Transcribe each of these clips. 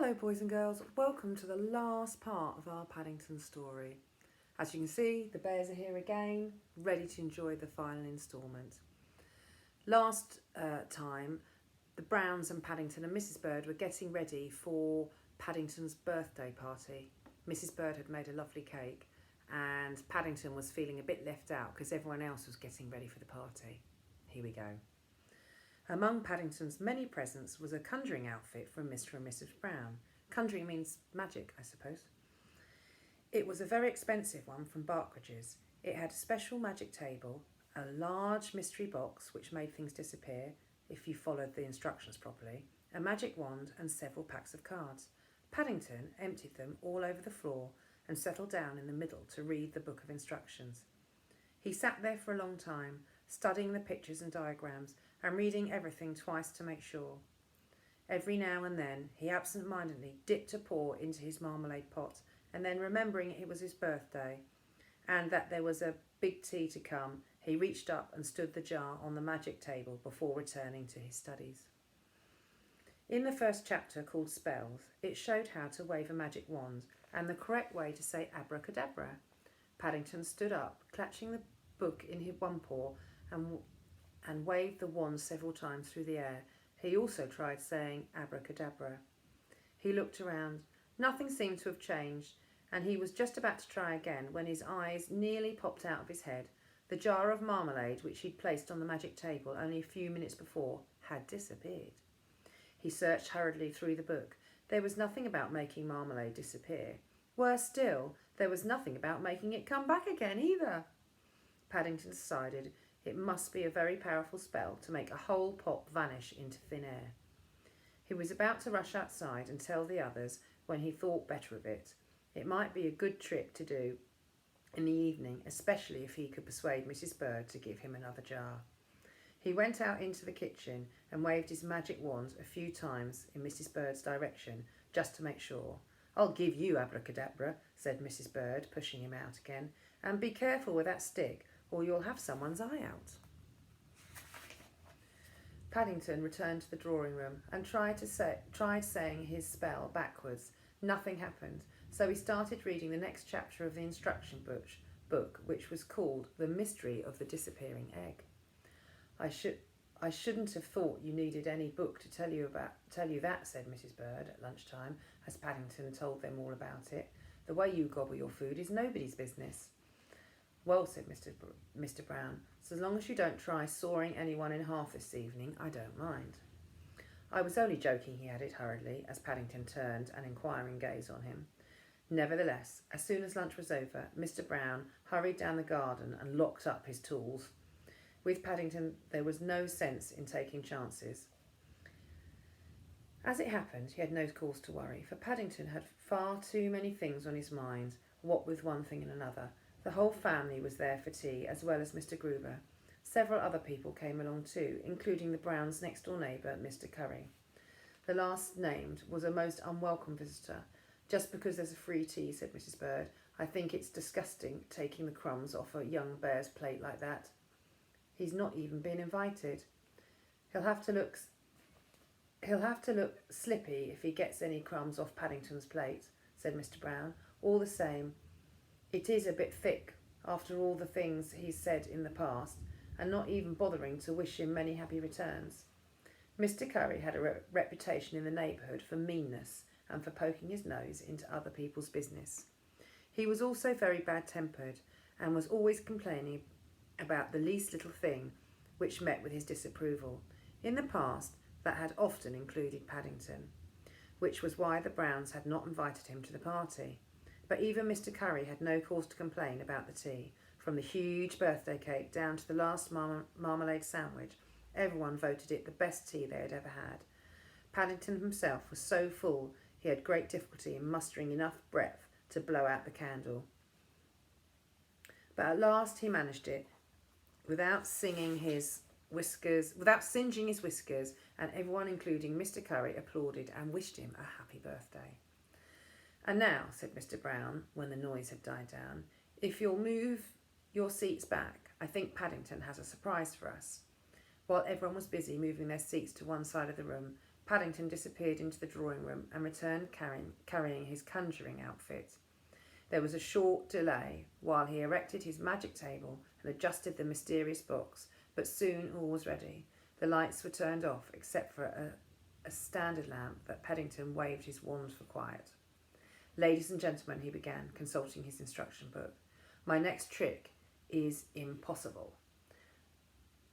Hello boys and girls, welcome to the last part of our Paddington story. As you can see, the bears are here again, ready to enjoy the final instalment. Last time, the Browns and Paddington and Mrs. Bird were getting ready for Paddington's birthday party. Mrs. Bird had made a lovely cake and Paddington was feeling a bit left out because everyone else was getting ready for the party. Here we go. Among Paddington's many presents was a conjuring outfit from Mr. and Mrs. Brown. Conjuring means magic, I suppose. It was a very expensive one from Barkridge's. It had a special magic table, a large mystery box which made things disappear if you followed the instructions properly, a magic wand and several packs of cards. Paddington emptied them all over the floor and settled down in the middle to read the book of instructions. He sat there for a long time, studying the pictures and diagrams and reading everything twice to make sure. Every now and then he absent-mindedly dipped a paw into his marmalade pot, and then remembering it was his birthday and that there was a big tea to come, he reached up and stood the jar on the magic table before returning to his studies. In the first chapter, called Spells, it showed how to wave a magic wand and the correct way to say abracadabra. Paddington stood up, clutching the book in his one paw and waved the wand several times through the air. He also tried saying abracadabra. He looked around. Nothing seemed to have changed, and he was just about to try again when his eyes nearly popped out of his head. The jar of marmalade, which he'd placed on the magic table only a few minutes before, had disappeared. He searched hurriedly through the book. There was nothing about making marmalade disappear. Worse still, there was nothing about making it come back again either. Paddington decided it must be a very powerful spell to make a whole pot vanish into thin air. He was about to rush outside and tell the others when he thought better of it. It might be a good trick to do in the evening, especially if he could persuade Mrs. Bird to give him another jar. He went out into the kitchen and waved his magic wand a few times in Mrs. Bird's direction, just to make sure. "I'll give you abracadabra," said Mrs. Bird, pushing him out again, "and be careful with that stick, or you'll have someone's eye out." Paddington returned to the drawing room and tried saying his spell backwards. Nothing happened, so he started reading the next chapter of the instruction book, which was called The Mystery of the Disappearing Egg. I shouldn't have thought you needed any book to tell you that, said Mrs. Bird at lunchtime, as Paddington told them all about it. "The way you gobble your food is nobody's business." "Well," said Mr. Brown, "so long as you don't try sawing anyone in half this evening, I don't mind." "I was only joking," he added hurriedly, as Paddington turned an inquiring gaze on him. Nevertheless, as soon as lunch was over, Mr. Brown hurried down the garden and locked up his tools. With Paddington, there was no sense in taking chances. As it happened, he had no cause to worry, for Paddington had far too many things on his mind, what with one thing and another. The whole family was there for tea, as well as Mr. Gruber. Several other people came along too, including the Browns' next-door neighbour, Mr. Curry. The last named was a most unwelcome visitor. "Just because there's a free tea," said Mrs. Bird. "I think it's disgusting taking the crumbs off a young bear's plate like that. He's not even been invited. He'll have to look slippy if he gets any crumbs off Paddington's plate," said Mr. Brown. "All the same, it is a bit thick after all the things he's said in the past, and not even bothering to wish him many happy returns." Mr. Curry had a reputation in the neighbourhood for meanness and for poking his nose into other people's business. He was also very bad-tempered and was always complaining about the least little thing which met with his disapproval. In the past, that had often included Paddington, which was why the Browns had not invited him to the party. But even Mr. Curry had no cause to complain about the tea. From the huge birthday cake down to the last marmalade sandwich, everyone voted it the best tea they had ever had. Paddington himself was so full he had great difficulty in mustering enough breath to blow out the candle. But at last he managed it, without singeing his whiskers, and everyone, including Mr. Curry, applauded and wished him a happy birthday. "And now," said Mr. Brown, when the noise had died down, "if you'll move your seats back, I think Paddington has a surprise for us." While everyone was busy moving their seats to one side of the room, Paddington disappeared into the drawing room and returned carrying his conjuring outfit. There was a short delay while he erected his magic table and adjusted the mysterious box, but soon all was ready. The lights were turned off except for a standard lamp that Paddington waved his wand for quiet. Ladies and gentlemen, he began, consulting his instruction book. My next trick is impossible.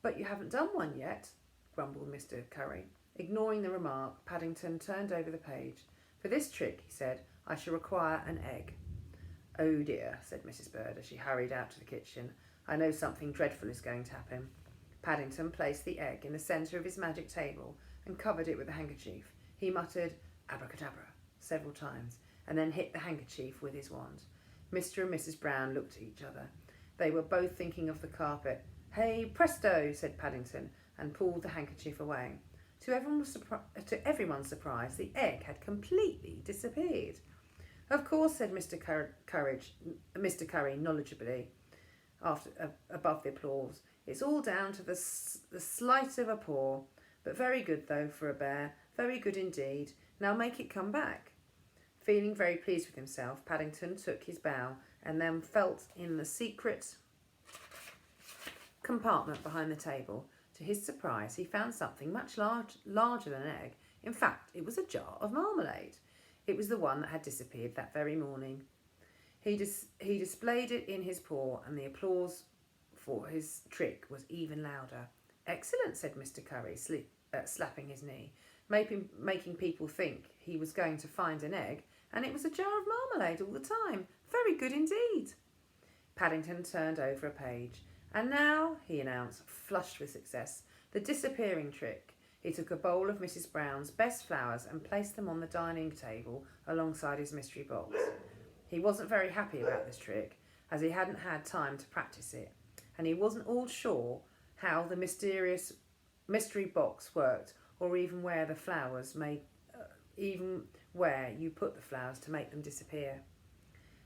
But you haven't done one yet, grumbled Mr. Curry. Ignoring the remark, Paddington turned over the page. For this trick, he said, I shall require an egg. Oh dear, said Mrs. Bird as she hurried out to the kitchen. I know something dreadful is going to happen. Paddington placed the egg in the centre of his magic table and covered it with a handkerchief. He muttered, abracadabra, several times, and then hit the handkerchief with his wand. Mr. and Mrs. Brown looked at each other. They were both thinking of the carpet. Hey, presto, said Paddington, and pulled the handkerchief away. To everyone's surprise, the egg had completely disappeared. Of course, said Mr. Curry knowledgeably, above the applause. It's all down to the sleight of a paw. But very good, though, for a bear. Very good indeed. Now make it come back. Feeling very pleased with himself, Paddington took his bow and then felt in the secret compartment behind the table. To his surprise, he found something much larger than an egg. In fact, it was a jar of marmalade. It was the one that had disappeared that very morning. He displayed it in his paw, and the applause for his trick was even louder. Excellent, said Mr. Curry, slapping his knee, making people think he was going to find an egg, and it was a jar of marmalade all the time. Very good indeed. Paddington turned over a page. And now, he announced, flushed with success, the disappearing trick. He took a bowl of Mrs. Brown's best flowers and placed them on the dining table alongside his mystery box. He wasn't very happy about this trick, as he hadn't had time to practice it, and he wasn't all sure how the mysterious mystery box worked, or even where the flowers even where you put the flowers to make them disappear.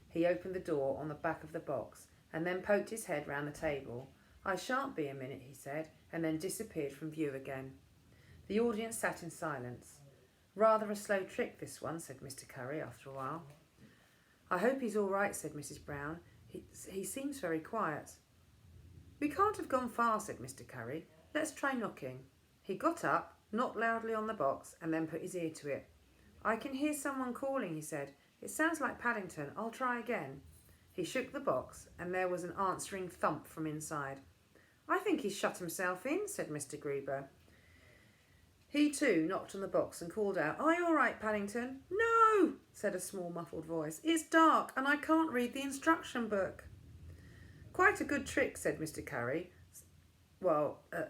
He opened the door on the back of the box and then poked his head round the table. I shan't be a minute, he said, and then disappeared from view again. The audience sat in silence. Rather a slow trick, this one, said Mr. Curry after a while. I hope he's all right, said Mrs. Brown. He seems very quiet. We can't have gone far, said Mr. Curry. Let's try knocking. He got up, knocked loudly on the box, and then put his ear to it. I can hear someone calling, he said. It sounds like Paddington. I'll try again. He shook the box, and there was an answering thump from inside. I think he's shut himself in, said Mr. Gruber. He too knocked on the box and called out, Are you all right, Paddington? No, said a small muffled voice. It's dark, and I can't read the instruction book. Quite a good trick, said Mr. Curry.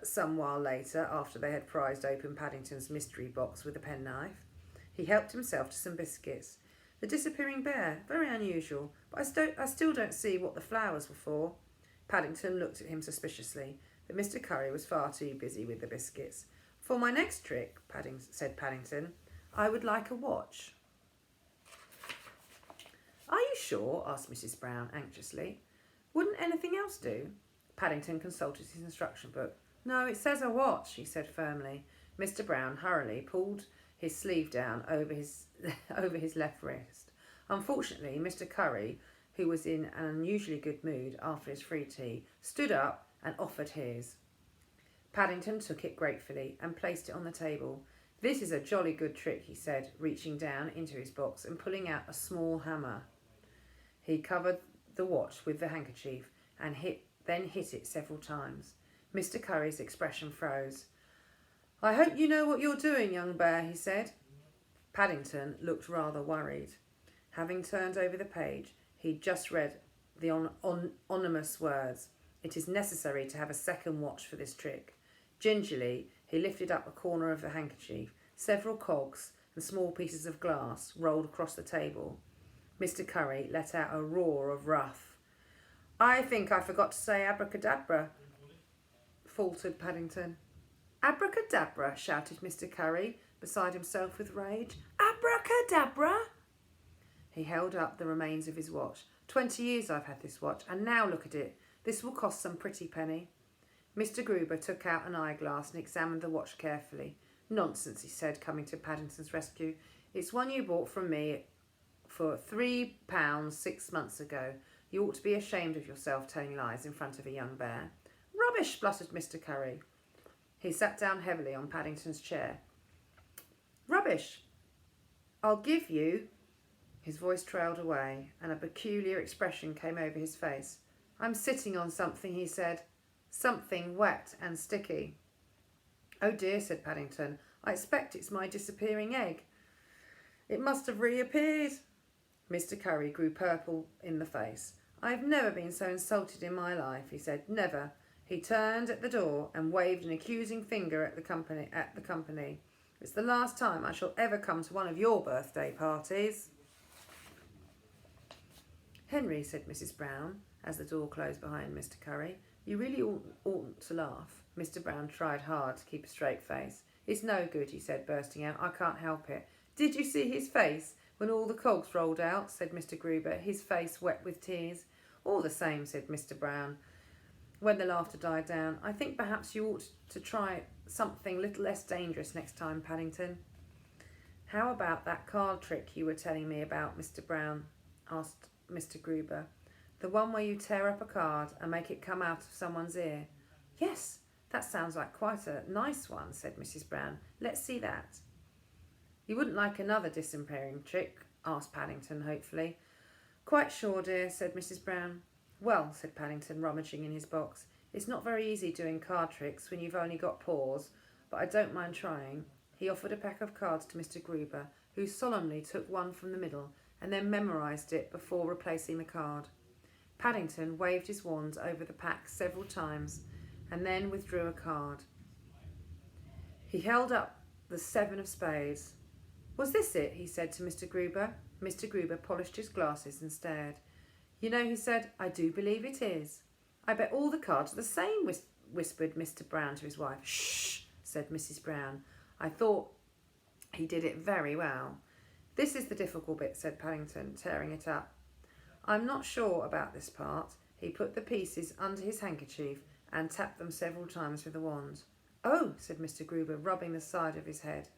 Some while later, after they had prized open Paddington's mystery box with a penknife, he helped himself to some biscuits. The disappearing bear, very unusual, but I still don't see what the flowers were for. Paddington looked at him suspiciously, but Mr. Curry was far too busy with the biscuits. For my next trick, said Paddington, I would like a watch. Are you sure? Asked Mrs. Brown anxiously. Wouldn't anything else do? Paddington consulted his instruction book. No, it says a watch, he said firmly. Mr. Brown hurriedly pulled his sleeve down over his left wrist. Unfortunately, Mr. Curry, who was in an unusually good mood after his free tea, stood up and offered his. Paddington took it gratefully and placed it on the table. This is a jolly good trick, he said, reaching down into his box and pulling out a small hammer. He covered the watch with the handkerchief and then hit it several times. Mr. Curry's expression froze. I hope you know what you're doing, young bear, he said. Paddington looked rather worried. Having turned over the page, he'd just read the ominous words. It is necessary to have a second watch for this trick. Gingerly, he lifted up a corner of the handkerchief. Several cogs and small pieces of glass rolled across the table. Mr. Curry let out a roar of wrath. I think I forgot to say abracadabra, faltered Paddington. Abracadabra, shouted Mr. Curry, beside himself with rage. Abracadabra! He held up the remains of his watch. 20 years I've had this watch, and now look at it. This will cost some pretty penny. Mr. Gruber took out an eyeglass and examined the watch carefully. Nonsense, he said, coming to Paddington's rescue. It's one you bought from me for £3 6 months ago. You ought to be ashamed of yourself telling lies in front of a young bear. Rubbish, spluttered Mr. Curry. He sat down heavily on Paddington's chair. Rubbish. I'll give you... His voice trailed away, and a peculiar expression came over his face. I'm sitting on something, he said. Something wet and sticky. Oh dear, said Paddington. I expect it's my disappearing egg. It must have reappeared. Mr. Curry grew purple in the face. I've never been so insulted in my life, he said. Never. He turned at the door and waved an accusing finger at the company. It's the last time I shall ever come to one of your birthday parties. Henry, said Mrs. Brown, as the door closed behind Mr. Curry, you really oughtn't to laugh. Mr. Brown tried hard to keep a straight face. It's no good, he said, bursting out. I can't help it. Did you see his face when all the cogs rolled out? Said Mr. Gruber, his face wet with tears. All the same, said Mr. Brown, when the laughter died down. I think perhaps you ought to try something a little less dangerous next time, Paddington. How about that card trick you were telling me about, Mr. Brown? Asked Mr. Gruber. The one where you tear up a card and make it come out of someone's ear. Yes, that sounds like quite a nice one, said Mrs. Brown. Let's see that. You wouldn't like another disappearing trick? Asked Paddington hopefully. Quite sure, dear, said Mrs. Brown. Well, said Paddington, rummaging in his box, it's not very easy doing card tricks when you've only got paws, but I don't mind trying. He offered a pack of cards to Mr. Gruber, who solemnly took one from the middle and then memorised it before replacing the card. Paddington waved his wand over the pack several times and then withdrew a card. He held up the 7 of spades. Was this it? He said to Mr. Gruber. Mr. Gruber polished his glasses and stared. You know, he said, I do believe it is. I bet all the cards are the same, whispered Mr. Brown to his wife. Shh, said Mrs. Brown. I thought he did it very well. This is the difficult bit, said Paddington, tearing it up. I'm not sure about this part. He put the pieces under his handkerchief and tapped them several times with the wand. Oh, said Mr. Gruber, rubbing the side of his head.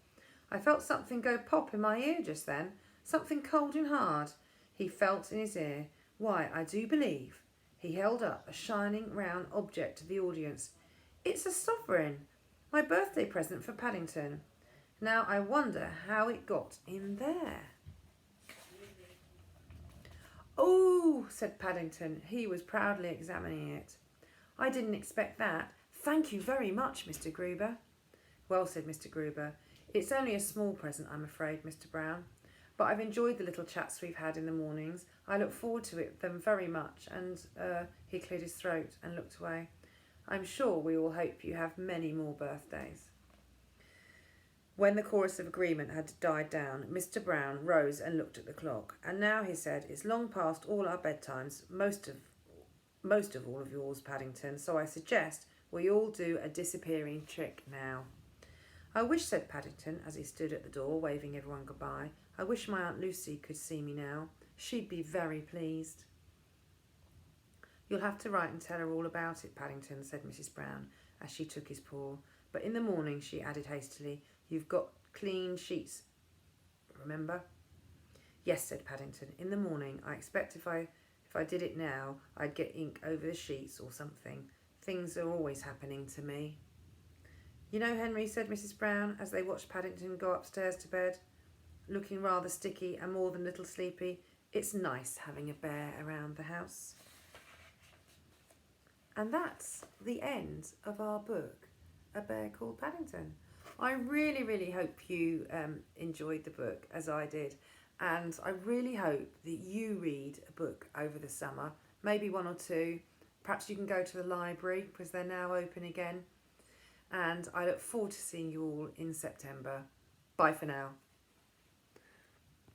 I felt something go pop in my ear just then, something cold and hard. He felt in his ear. Why, I do believe. He held up a shining round object to the audience. It's a sovereign, my birthday present for Paddington. Now I wonder how it got in there. Oh, said Paddington. He was proudly examining it. I didn't expect that. Thank you very much, Mr. Gruber. Well, said Mr. Gruber, it's only a small present, I'm afraid, Mr. Brown. But I've enjoyed the little chats we've had in the mornings. I look forward to them very much. And he cleared his throat and looked away. I'm sure we all hope you have many more birthdays. When the chorus of agreement had died down, Mr. Brown rose and looked at the clock. And now, he said, it's long past all our bedtimes, most of all of yours, Paddington, so I suggest we all do a disappearing trick now. I wish, said Paddington, as he stood at the door, waving everyone goodbye, I wish my Aunt Lucy could see me now. She'd be very pleased. You'll have to write and tell her all about it, Paddington, said Mrs. Brown, as she took his paw. But in the morning, she added hastily, you've got clean sheets, remember? Yes, said Paddington, in the morning. I expect if I did it now, I'd get ink over the sheets or something. Things are always happening to me. You know, Henry, said Mrs. Brown, as they watched Paddington go upstairs to bed, looking rather sticky and more than a little sleepy, it's nice having a bear around the house. And that's the end of our book, A Bear Called Paddington. I really, really hope you enjoyed the book as I did. And I really hope that you read a book over the summer, maybe one or two. Perhaps you can go to the library because they're now open again. And I look forward to seeing you all in September. Bye for now.